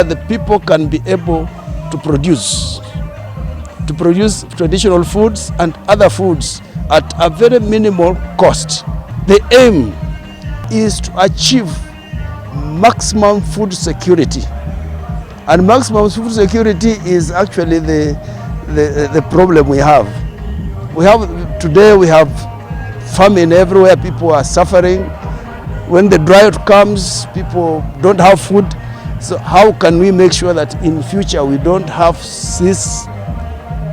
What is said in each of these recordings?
The people can be able to produce traditional foods and other foods at a very minimal cost. The aim is to achieve maximum food security, and maximum food security is actually the problem we have. Today we have famine everywhere, people are suffering. When the drought comes, people don't have food. So how can we make sure that in future we don't have this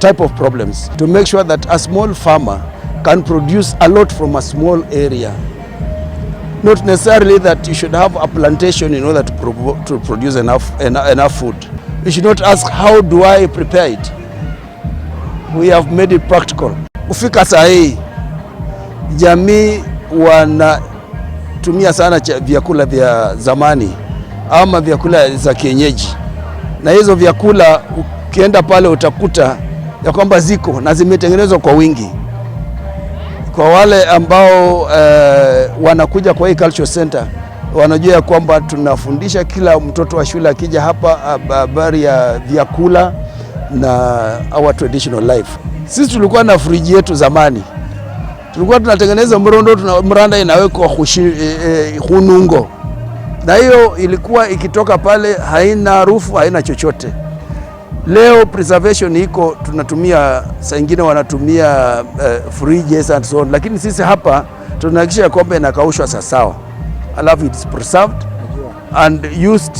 type of problems? To make sure that a small farmer can produce a lot from a small area. Not necessarily that you should have a plantation in order to produce enough food. You should not ask, how do I prepare it? We have made it practical. Kufika saa hii jamii wanatumia sana vyakula vya zamani ama vyakula za kienyeji, na hizo vyakula ukienda pale utakuta ya kwamba ziko na zimetengenezwa kwa wingi. Kwa wale ambao wanakuja kwa hii cultural center, wanajua ya kwamba tunafundisha kila mtoto wa shule akija hapa habari ya vyakula na our traditional life. Sisi tulikuwa na friji yetu zamani, tulikuwa tunatengeneza mranda inawekwa hunungo, na hiyo ilikuwa ikitoka pale haina harufu, haina chochote. Leo preservation iko, tunatumia saa nyingine wanatumia fridges and so on, lakini sisi hapa tunahakikisha kwamba inakaushwa sawa, alafu it's preserved and used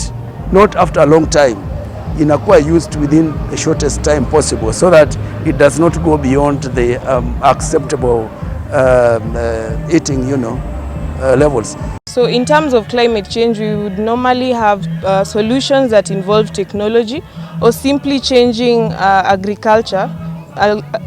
not after a long time. Inakuwa used within the shortest time possible so that it does not go beyond the acceptable eating levels. So in terms of climate change, we would normally have solutions that involve technology or simply changing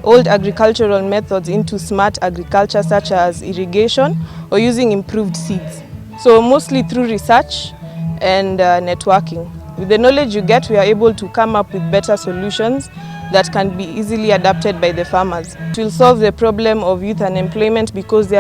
old agricultural methods into smart agriculture, such as irrigation or using improved seeds. So mostly through research and networking. With the knowledge you get, we are able to come up with better solutions that can be easily adapted by the farmers. It will solve the problem of youth unemployment because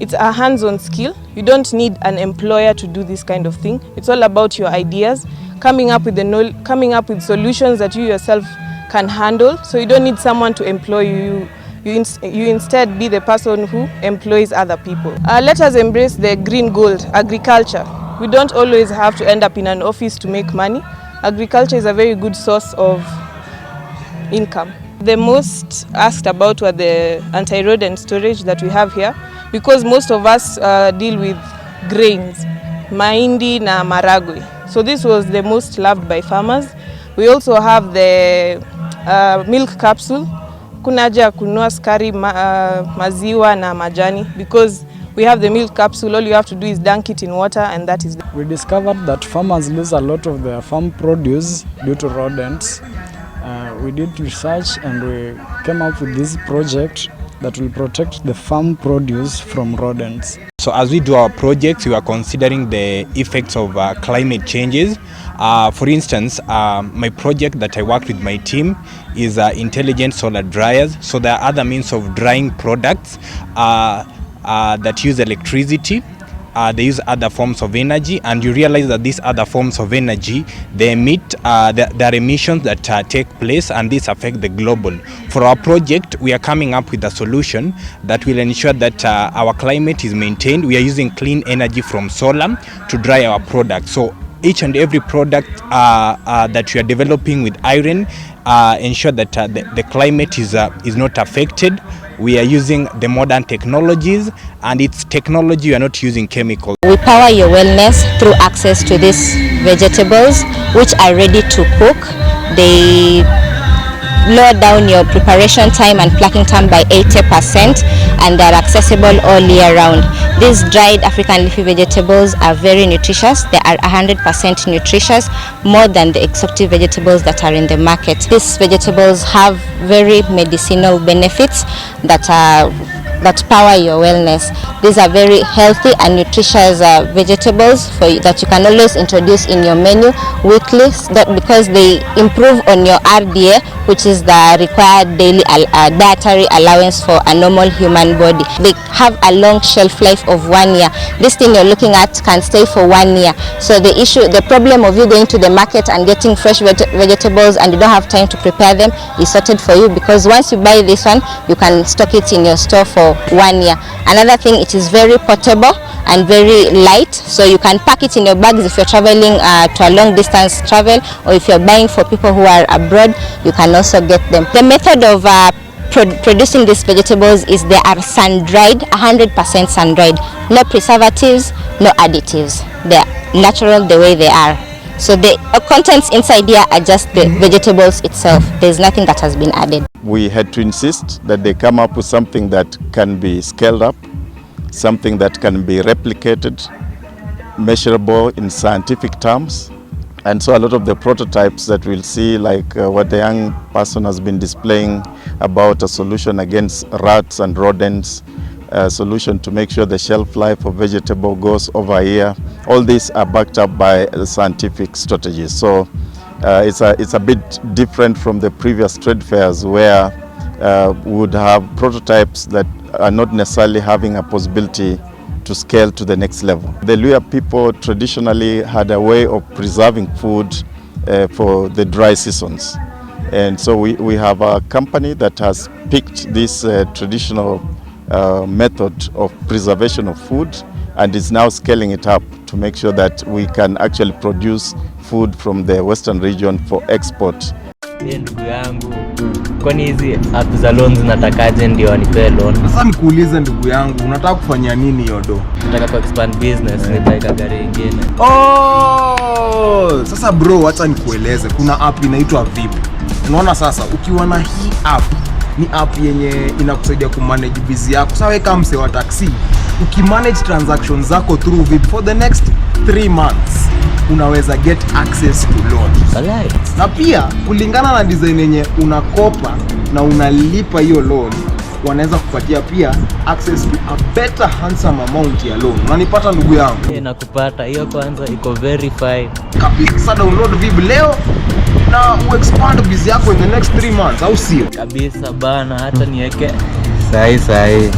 it's a hands-on skill. You don't need an employer to do this kind of thing. It's all about your ideas, coming up with solutions that you yourself can handle. So you don't need someone to employ you. You instead be the person who employs other people. Let us embrace the green gold, agriculture. We don't always have to end up in an office to make money. Agriculture is a very good source of income. The most asked about were the anti-rodent storage that we have here, because most of us deal with grains, mahindi na maragwe. So this was the most loved by farmers. We also have the milk capsule. Kuna haja ya kununua sukari, maziwa na majani, because we have the milk capsule. All you have to do is dunk it in water and that is. We discovered that farmers lose a lot of their farm produce due to rodents. We did research and we came up with this project that will protect the farm produce from rodents. So as we do our projects, we are considering the effects of climate changes. For instance, my project that I worked with my team is intelligent solar dryers. So there are other means of drying products that use electricity. They use other forms of energy, and you realize that these other forms of energy, they emit, there are emissions that take place, and these affect the global. For our project, we are coming up with a solution that will ensure that our climate is maintained. We are using clean energy from solar to dry our products. So each and every product that we are developing with iron ensure that the climate is not affected. We are using the modern technologies, and it's technology, we are not using chemicals. We power your wellness through access to these vegetables which are ready to cook. They lower down your preparation time and plucking time by 80%, and they are accessible all year round. These dried African leafy vegetables are very nutritious. They are 100% nutritious, more than the exotic vegetables that are in the market. These vegetables have very medicinal benefits that are that power your wellness. These are very healthy and nutritious vegetables that you can always introduce in your menu weekly, because they improve on your RDA, which is the required daily dietary allowance for a normal human body. They have a long shelf life of 1 year. This thing you're looking at can stay for 1 year. So the problem of you going to the market and getting fresh vegetables and you don't have time to prepare them is sorted for you, because once you buy this one, you can stock it in your store for 1 year. Another thing, it is very portable and very light, so you can pack it in your bags if you're traveling to a long distance travel, or if you're buying for people who are abroad, you can also get them. The method of producing these vegetables is they are sun-dried, 100% sun-dried, no preservatives, no additives. They are natural the way they are. So the contents inside here are just the vegetables itself. There's nothing that has been added. We had to insist that they come up with something that can be scaled up, something that can be replicated, measurable in scientific terms. And so a lot of the prototypes that we'll see, like what the young person has been displaying about a solution against rats and rodents, a solution to make sure the shelf life of vegetable goes over a year. All these are backed up by scientific strategies. So it's a bit different from the previous trade fairs, where we would have prototypes that are not necessarily having a possibility to scale to the next level. The Luhya people traditionally had a way of preserving food for the dry seasons. And so we have a company that has picked this traditional method of preservation of food and is now scaling it up to make sure that we can actually produce food from the western region for export. Ndugu yangu, kwani hizi app za loans natakaje ndio wanipe loan? Sasa nikuulize ndugu yangu, unataka kufanya nini yodo? Nataka ku expand business, nitaweka gari nyingine. Oh, sasa bro, acha nikueleze. Kuna app inaitwa VIP. Unaona sasa, ukiwa na hii app, ni app yenye inakusaidia kumanage busy yako. Sasa wewe kama mse wa taxi, ukimanage transactions zako through VIP for the next 3 months, unaweza get access to loan. Alright. Na pia kulingana na design yenye unakopa na unalipa hiyo loan, wanaweza kupatia pia access to a better handsome amount ya loan. Unanipata ndugu yangu? Nakupata. Hiyo kwanza iko verified. Kabisa. Sasa download VIP leo na expand business yako in the next 3 months, au sio? Kabisa bana, hata niweke sahi.